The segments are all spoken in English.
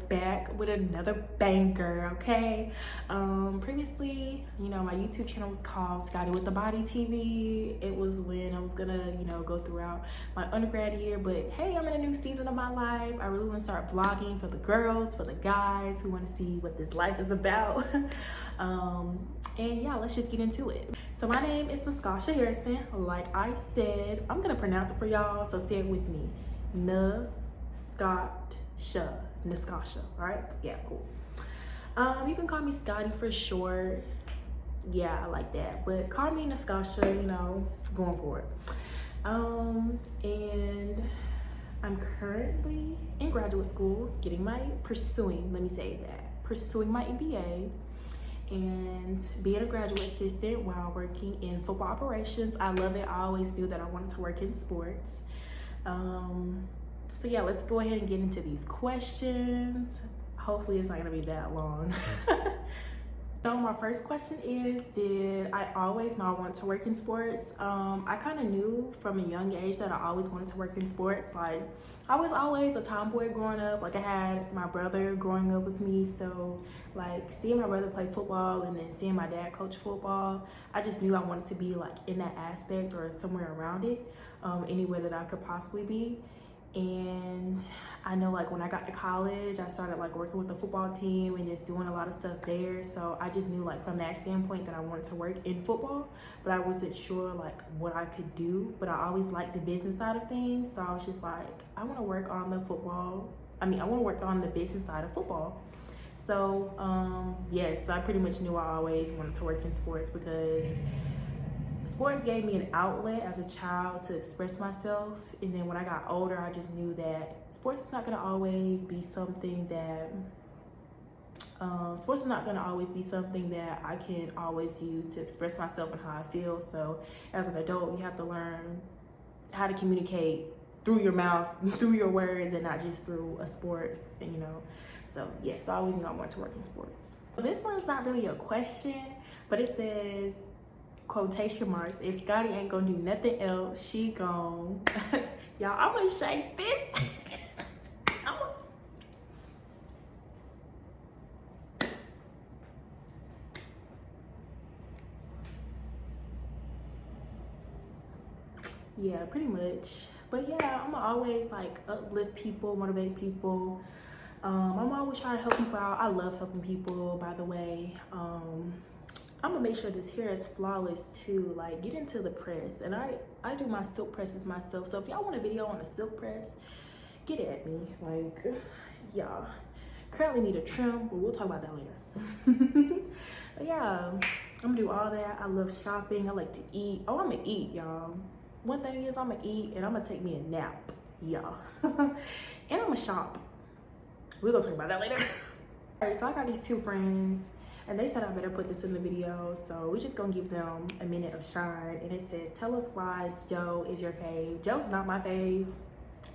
back with another banger, okay? Previously, you know, my YouTube channel was called Scotty with the Body TV. It was when I was gonna, you know, go throughout my undergrad year, but hey, I'm in a new season of my life. I really wanna start vlogging for the girls, for the guys who wanna see what this life is about. And yeah, let's just get into it. So my name is Nescotia Harrison. Like I said, I'm gonna pronounce it for y'all, so say it with me. Nescotia, all right? Yeah, cool. You can call me Scotty for short. Yeah, I like that. But call me Nescotia, you know, going for it. And I'm currently in graduate school, pursuing my MBA and being a graduate assistant while working in football operations. I love it. I always knew that I wanted to work in sports. So yeah, let's go ahead and get into these questions. Hopefully it's not gonna be that long. So my first question is, did I always know I wanted to work in sports? I kind of knew from a young age that I always wanted to work in sports. Like, I was always a tomboy growing up. Like, I had my brother growing up with me, so like seeing my brother play football and then seeing my dad coach football, I just knew I wanted to be like in that aspect or somewhere around it, any way that I could possibly be. And I know like when I got to college, I started like working with the football team and just doing a lot of stuff there. So I just knew like from that standpoint that I wanted to work in football, but I wasn't sure like what I could do. But I always liked the business side of things. So I was just like, I want to work on the business side of football. So yes, I pretty much knew I always wanted to work in sports because sports gave me an outlet as a child to express myself, and then when I got older, I just knew that sports is not going to always be something that I can always use to express myself and how I feel. So as an adult, you have to learn how to communicate through your mouth, through your words, and not just through a sport, you know. So yes, I always knew I wanted to work in sports. This one's not really a question, but it says, quotation marks, if Scotty ain't gonna do nothing else, she gon' y'all, I'm gonna shake this. Yeah, pretty much. But yeah, I'm gonna always like uplift people, motivate people. I'm always trying to help people out. I love helping people, by the way. I'm gonna make sure this hair is flawless too. Like, get into the press, and I do my silk presses myself. So if y'all want a video on a silk press, get it at me. Like, y'all currently need a trim, but we'll talk about that later. But yeah, I'm gonna do all that. I love shopping. I like to eat. Oh, I'm gonna eat, y'all. One thing is, I'm gonna eat and I'm gonna take me a nap, y'all. And I'm gonna shop. We're gonna talk about that later. All right, so I got these two friends, and they said I better put this in the video, so we're just gonna give them a minute of shine. And it says, tell us why Joe is your fave. Joe's not my fave.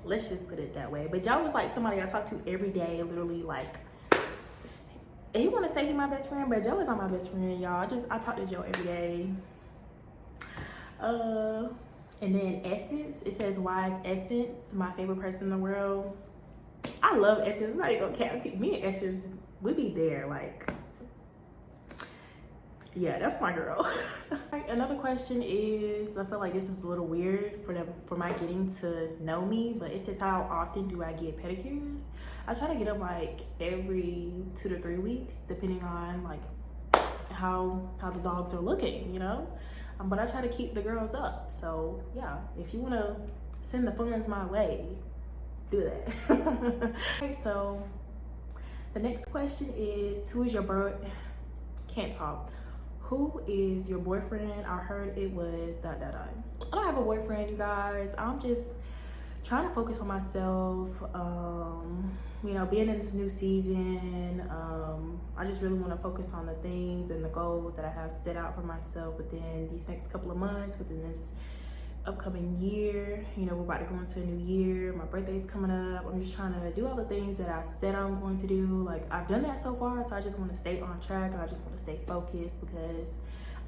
Let's just put it that way. But Joe is like somebody I talk to every day, literally. Like, he wanna say he's my best friend, but Joe is not my best friend, y'all. I talk to Joe every day. And then Essence, it says, why is Essence my favorite person in the world? I love Essence. I'm not even gonna cap to me and Essence, we be there, like, yeah, that's my girl. Another question is, I feel like this is a little weird for my getting to know me, but it says, how often do I get pedicures? I try to get them like every 2 to 3 weeks, depending on like how the dogs are looking, you know. But I try to keep the girls up. So yeah, if you wanna send the funds my way, do that. Okay, so the next question is, who is your can't talk. Who is your boyfriend? I heard it was ... I don't have a boyfriend, you guys. I'm just trying to focus on myself. You know, being in this new season, I just really want to focus on the things and the goals that I have set out for myself within these next couple of months, within this upcoming year. You know, we're about to go into a new year. My birthday's coming up. I'm just trying to do all the things that I said I'm going to do. Like, I've done that so far, so I just want to stay on track, and I just want to stay focused because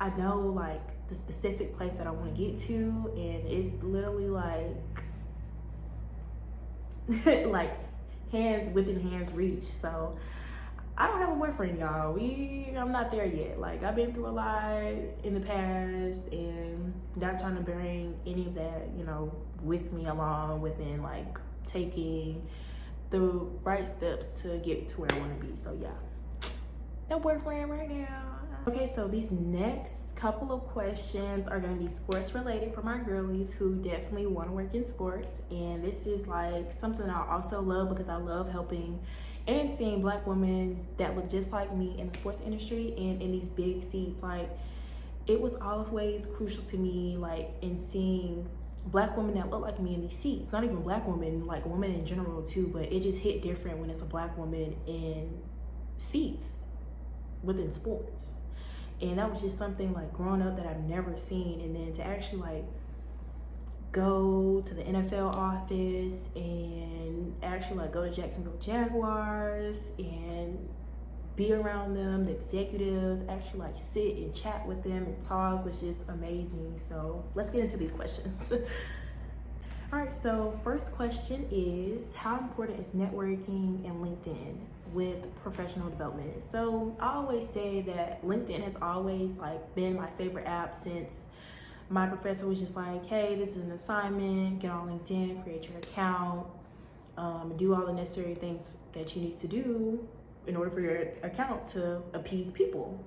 I know like the specific place that I want to get to, and it's literally like like within hands reach. So I don't have a boyfriend, y'all. I'm not there yet. Like, I've been through a lot in the past, and not trying to bring any of that, you know, with me along within like taking the right steps to get to where I want to be. So yeah, no boyfriend right now. Okay, so these next couple of questions are going to be sports related for my girlies who definitely want to work in sports. And this is like something I also love because I love helping and seeing Black women that look just like me in the sports industry and in these big seats. Like, it was always crucial to me, like, in seeing Black women that look like me in these seats. Not even Black women, like women in general too, but it just hit different when it's a Black woman in seats within sports. And that was just something like growing up that I've never seen. And then to actually like go to the NFL office and actually like go to Jacksonville Jaguars and be around them, the executives, actually like sit and chat with them and talk was just amazing. So let's get into these questions. All right, so first question is, how important is networking and LinkedIn with professional development? So I always say that LinkedIn has always like been my favorite app since my professor was just like, hey, this is an assignment, get on LinkedIn, create your account, do all the necessary things that you need to do in order for your account to appease people.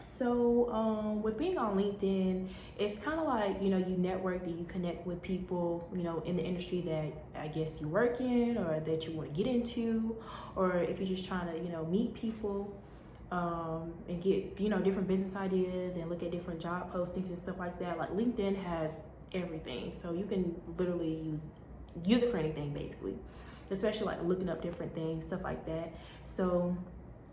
So with being on LinkedIn, it's kind of like, you know, you network and you connect with people, you know, in the industry that I guess you work in or that you want to get into, or if you're just trying to, you know, meet people and get, you know, different business ideas and look at different job postings and stuff like that. Like, LinkedIn has everything. So you can literally use it for anything basically, especially like looking up different things, stuff like that. So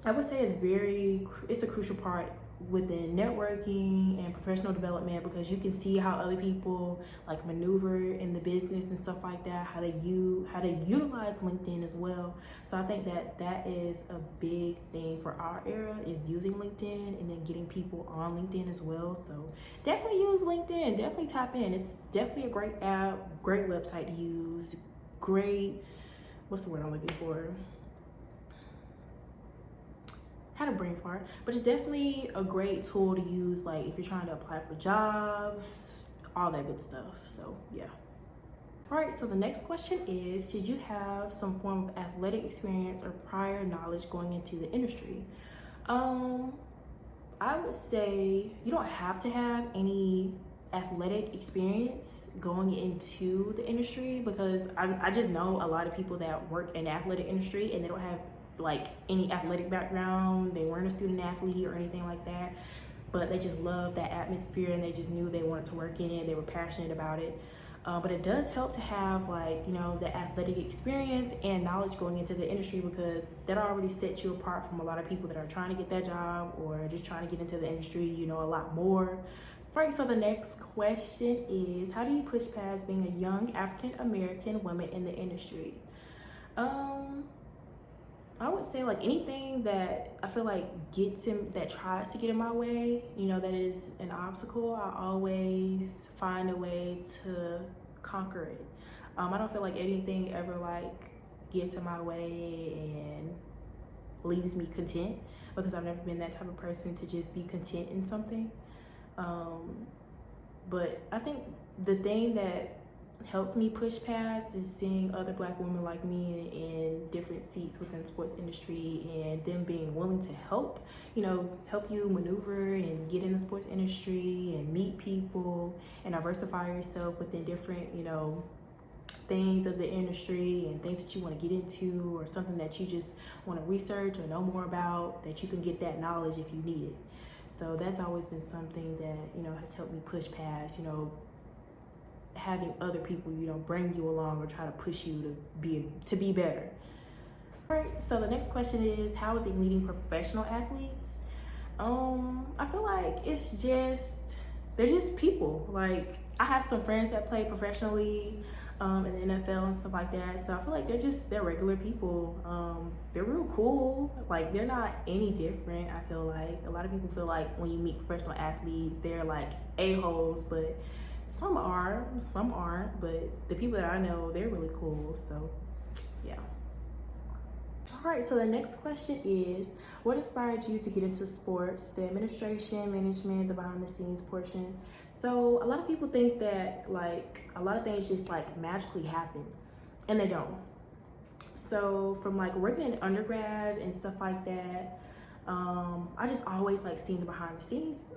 I would say it's a crucial part within networking and professional development, because you can see how other people like maneuver in the business and stuff like that, how they utilize LinkedIn as well. So I think that is a big thing for our era, is using LinkedIn and then getting people on LinkedIn as well. So definitely use LinkedIn, definitely tap in. It's definitely a great app, great website to use, great, what's the word I'm looking for? Had a brain fart, but it's definitely a great tool to use, like if you're trying to apply for jobs, all that good stuff. So yeah. All right, so the next question is, did you have some form of athletic experience or prior knowledge going into the industry? I would say you don't have to have any athletic experience going into the industry, because I just know a lot of people that work in the athletic industry and they don't have like any athletic background. They weren't a student athlete or anything like that, but they just loved that atmosphere and they just knew they wanted to work in it. They were passionate about it. But it does help to have, like, you know, the athletic experience and knowledge going into the industry, because that already sets you apart from a lot of people that are trying to get that job or just trying to get into the industry, you know, a lot more. Right, so the next question is, how do you push past being a young African American woman in the industry? I would say like anything that I feel like that tries to get in my way, you know, that is an obstacle, I always find a way to conquer it. I don't feel like anything ever like gets in my way and leaves me content, because I've never been that type of person to just be content in something. But I think the thing that helps me push past is seeing other Black women like me in different seats within the sports industry, and them being willing to help you maneuver and get in the sports industry and meet people and diversify yourself within different, you know, things of the industry and things that you want to get into, or something that you just want to research or know more about, that you can get that knowledge if you need it. So that's always been something that, you know, has helped me push past, you know, having other people, you know, bring you along or try to push you to be better. All right, so the next question is, how is it meeting professional athletes? I feel like they're just people. Like, I have some friends that play professionally in the NFL and stuff like that. So I feel like they're regular people. They're real cool. Like, they're not any different. I feel like a lot of people feel like when you meet professional athletes, they're like a-holes, but some are, some aren't. But the people that I know, they're really cool. So yeah. All right, so the next question is, what inspired you to get into sports, the administration, management, the behind the scenes portion? So a lot of people think that like a lot of things just like magically happen, and they don't. So from like working in undergrad and stuff like that, I just always like seeing the behind the scenes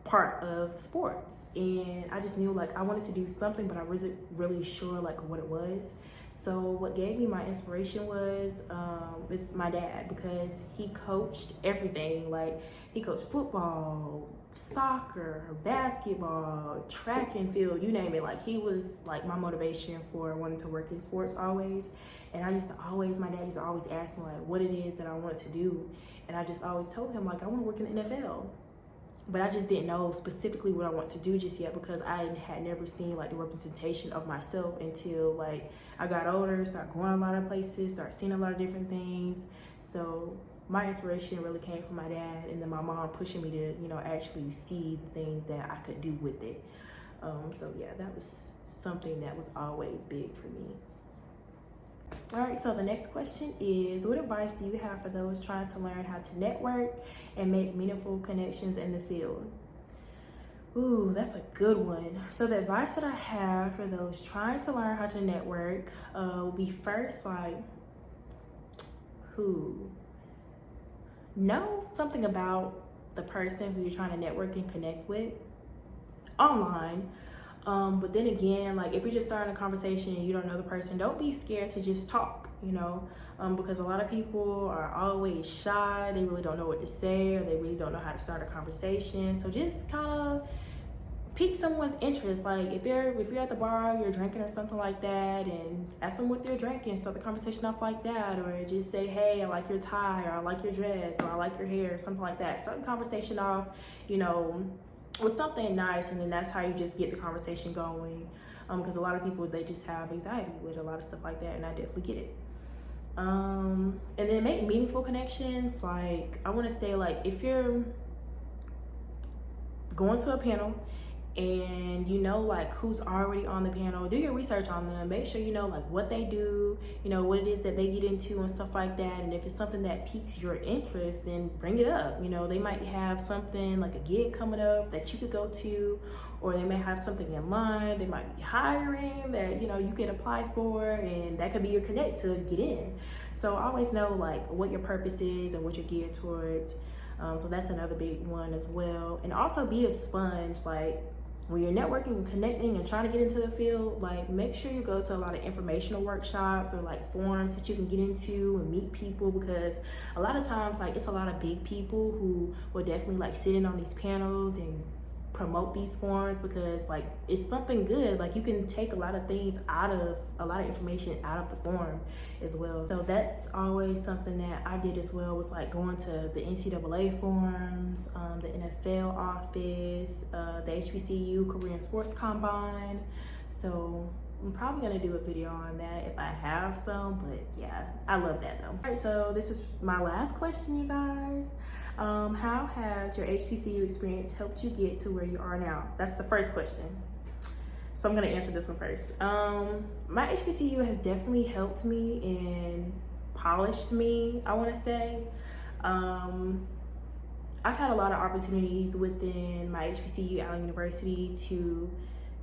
part of sports, and I just knew like I wanted to do something, but I wasn't really sure like what it was. So what gave me my inspiration was it's my dad, because he coached everything. Like he coached football, soccer, basketball, track and field, you name it. Like he was like my motivation for wanting to work in sports always. And I used to always, my dad used to always ask me like what it is that I wanted to do, and I just always told him like I want to work in the NFL. But I just didn't know specifically what I want to do just yet, because I had never seen like the representation of myself until like I got older, started going a lot of places, started seeing a lot of different things. So my inspiration really came from my dad, and then my mom pushing me to, you know, actually see the things that I could do with it. So yeah, that was something that was always big for me. All right, so the next question is, what advice do you have for those trying to learn how to network and make meaningful connections in the field? Ooh, that's a good one. So the advice that I have for those trying to learn how to network will be first, like, know something about the person who you're trying to network and connect with online. But then again, like if you're just starting a conversation and you don't know the person, don't be scared to just talk, you know, because a lot of people are always shy. They really don't know what to say, or they really don't know how to start a conversation. So just kind of pique someone's interest. Like if you're at the bar, you're drinking or something like that, and ask them what they're drinking, start the conversation off like that, or just say, hey, I like your tie, or I like your dress, or I like your hair, something like that. Start the conversation off, you know, with something nice, and then that's how you just get the conversation going. Because a lot of people, they just have anxiety with a lot of stuff like that, and I definitely get it. And then make meaningful connections. Like I want to say, like if you're going to a panel and you know like who's already on the panel, do your research on them. Make sure you know like what they do, you know, what it is that they get into and stuff like that. And if it's something that piques your interest, then bring it up. You know, they might have something like a gig coming up that you could go to, or they may have something in line. They might be hiring that, you know, you can apply for, and that could be your connect to get in. So always know like what your purpose is and what you're geared towards. So that's another big one as well. And also be a sponge. Like when you're networking and connecting and trying to get into the field, like make sure you go to a lot of informational workshops or like forums that you can get into and meet people, because a lot of times like it's a lot of big people who will definitely like sit in on these panels and promote these forums, because like it's something good. Like you can take a lot of things out of, a lot of information out of the forum as well. So that's always something that I did as well, was like going to the NCAA forums, the NFL office, the HBCU Korean Sports Combine. So I'm probably gonna do a video on that if I have some, but yeah, I love that though. All right, so this is my last question, you guys. How has your HBCU experience helped you get to where you are now? That's the first question. So I'm gonna answer this one first. My HBCU has definitely helped me and polished me, I wanna say. I've had a lot of opportunities within my HBCU Allen University to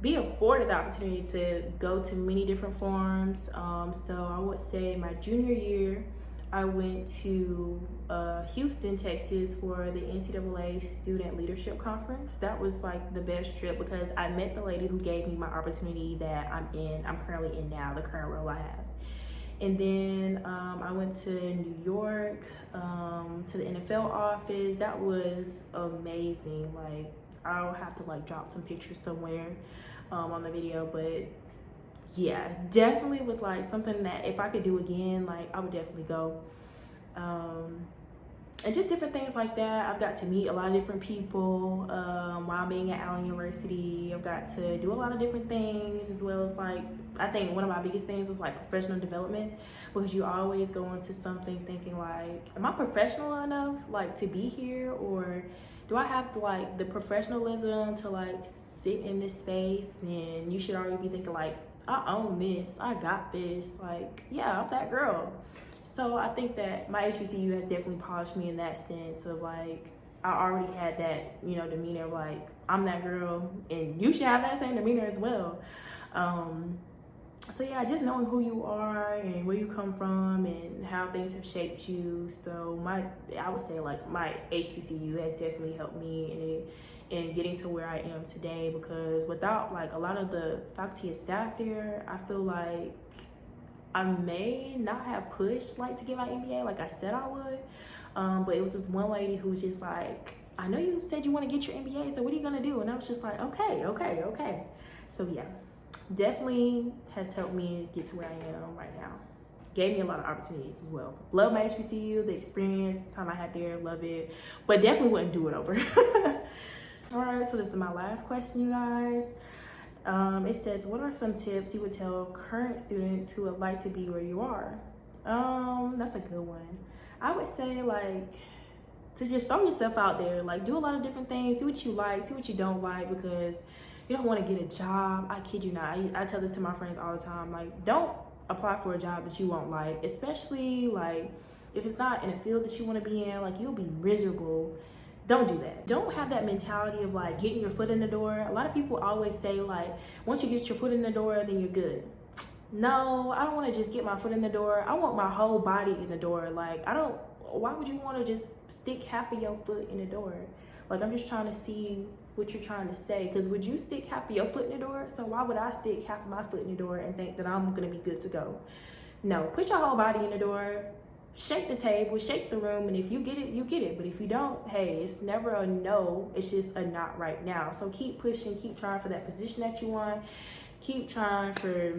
be afforded the opportunity to go to many different forums. So I would say my junior year, I went to Houston, Texas for the NCAA Student Leadership Conference. That was like the best trip, because I met the lady who gave me my opportunity that I'm currently in now, the current role I have. And then I went to New York, to the NFL office. That was amazing. Like I'll have to like drop some pictures somewhere on the video, but yeah, definitely was like something that if I could do again, like I would definitely go. And just different things like that. I've got to meet a lot of different people while being at Allen University. I've got to do a lot of different things, as well as like, I think one of my biggest things was like professional development, because you always go into something thinking like, am I professional enough like to be here, or do I have like the professionalism to like sit in this space? And you should already be thinking like, I own this, I got this, like yeah, I'm that girl. So I think that my HBCU has definitely polished me in that sense of like, I already had that, you know, demeanor of like, I'm that girl and you should have that same demeanor as well. So yeah, just knowing who you are and where you come from and how things have shaped you. So I would say like my HBCU has definitely helped me in getting to where I am today, because without like a lot of the faculty and staff there, I feel like I may not have pushed like to get my MBA like I said I would. But it was this one lady who was just like, I know you said you want to get your MBA, so what are you gonna do? And I was just like, okay. So yeah, definitely has helped me get to where I am right now. Gave me a lot of opportunities as well. Love my HBCU, the experience, the time I had there, love it. But definitely wouldn't do it over. All right, so this is my last question, you guys. It says, what are some tips you would tell current students who would like to be where you are? That's a good one. I would say like to just throw yourself out there, like do a lot of different things, see what you like, see what you don't like, because you don't want to get a job. I kid you not. I tell this to my friends all the time, like don't apply for a job that you won't like, especially like if it's not in a field that you want to be in, like you'll be miserable. Don't do that. Don't have that mentality of like getting your foot in the door. A lot of people always say like, once you get your foot in the door, then you're good. No, I don't want to just get my foot in the door. I want my whole body in the door. Like, why would you want to just stick half of your foot in the door? Like, I'm just trying to see what you're trying to say. Because would you stick half of your foot in the door? So why would I stick half of my foot in the door and think that I'm going to be good to go? No, put your whole body in the door. Shake the table, shake the room, and if you get it, you get it. But if you don't, hey, it's never a no, it's just a not right now. So keep pushing, keep trying for that position that you want, keep trying for,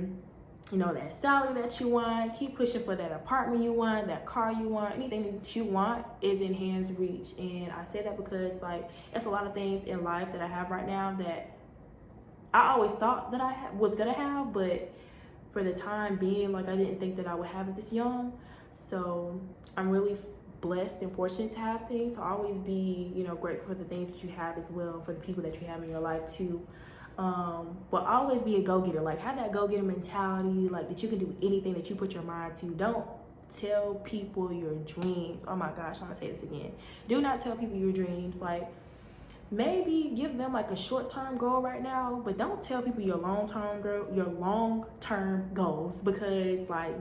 you know, that salary that you want, keep pushing for that apartment you want, that car you want, anything that you want is in hand's reach. And I say that because like, it's a lot of things in life that I have right now that I always thought that I was gonna have, but for the time being, like I didn't think that I would have it this young. So I'm really blessed and fortunate to have things. So always be, you know, grateful for the things that you have as well, for the people that you have in your life too. But always be a go-getter. Like have that go-getter mentality, like that you can do anything that you put your mind to. Don't tell people your dreams. Oh my gosh, I'm gonna say this again. Do not tell people your dreams. Like maybe give them like a short-term goal right now, but don't tell people your long-term goals, because like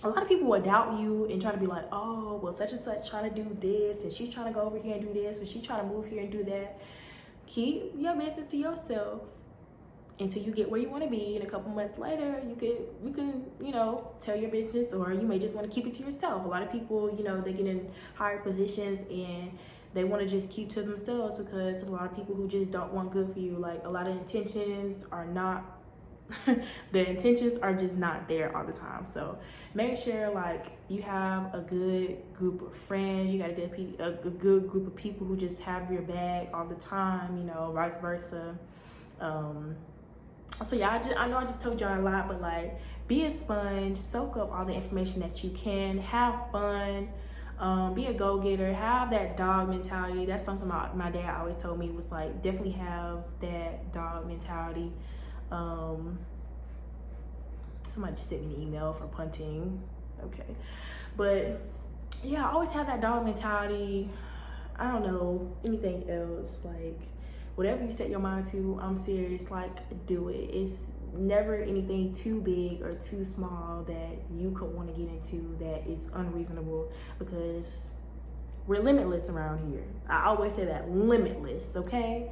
a lot of people will doubt you and try to be like, oh, well, such and such trying to do this, and she's trying to go over here and do this, and she's trying to move here and do that. Keep your business to yourself until you get where you want to be. And a couple months later, you can, you know, tell your business, or you may just want to keep it to yourself. A lot of people, you know, they get in higher positions and they want to just keep to themselves, because there's a lot of people who just don't want good for you. Like a lot of intentions are not the intentions are just not there all the time. So make sure like you have a good group of friends, you got a good group of people who just have your back all the time, you know, vice versa. So yeah, I know I just told y'all a lot, but like be a sponge, soak up all the information that you can, have fun, be a go-getter, have that dog mentality. That's something my dad always told me, was like definitely have that dog mentality. Somebody just sent me an email for punting. Okay, but yeah, I always have that dog mentality. I don't know anything else. Like whatever you set your mind to, I'm serious, like do it. It's never anything too big or too small that you could want to get into that is unreasonable, because we're limitless around here. I always say that, limitless, okay?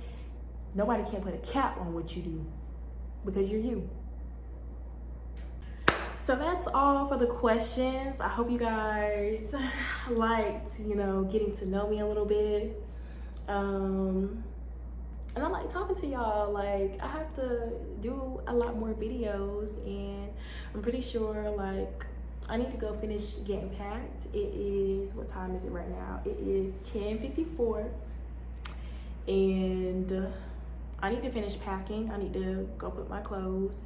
Nobody can put a cap on what you do, because you're you. So that's all for the questions. I hope you guys liked, you know, getting to know me a little bit. And I like talking to y'all. Like I have to do a lot more videos, and I'm pretty sure like I need to go finish getting packed. It is, what time is it right now? It is 10:54, and I need to finish packing. I need to go put my clothes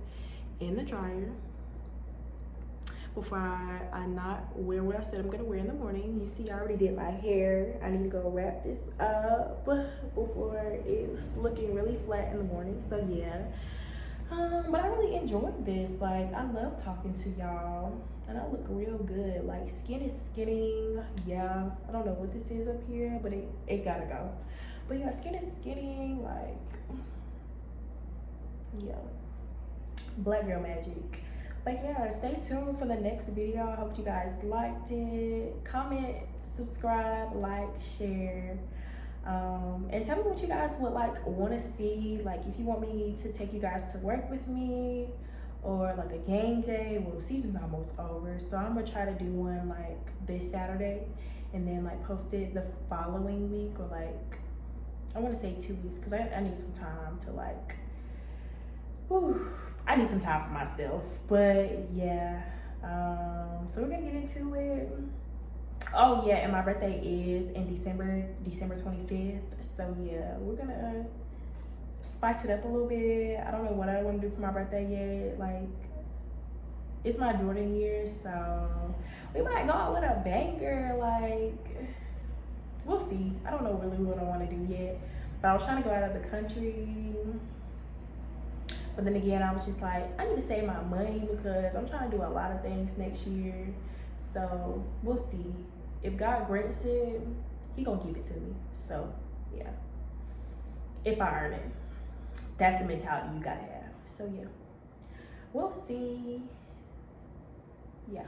in the dryer before I not wear what I said I'm gonna wear in the morning. You see, I already did my hair. I need to go wrap this up before it's looking really flat in the morning. So yeah, But I really enjoyed this. Like, I love talking to y'all. And I look real good. Like, skin is skinning. Yeah. I don't know what this is up here, but it gotta go. But yeah, skin is skinning. Like, yeah. Black girl magic. But yeah, stay tuned for the next video. I hope you guys liked it. Comment, subscribe, like, share. And tell me what you guys would like want to see. Like, if you want me to take you guys to work with me, or like a game day. Well, season's almost over, so I'm gonna try to do one like this Saturday, and then like post it the following week, or like I want to say 2 weeks, because I need some time to like, I need some time for myself. But yeah, so we're gonna get into it. Oh yeah, and my birthday is in December 25th. So yeah, we're gonna spice it up a little bit. I don't know what I want to do for my birthday yet. Like, it's my Jordan year, so we might go out with a banger. Like, we'll see. I don't know really what I want to do yet, but I was trying to go out of the country. But then again, I was just like, I need to save my money because I'm trying to do a lot of things next year. So we'll see. If God grants it, He gonna give it to me. So yeah, if I earn it. That's the mentality you gotta have. So yeah, we'll see. Yeah.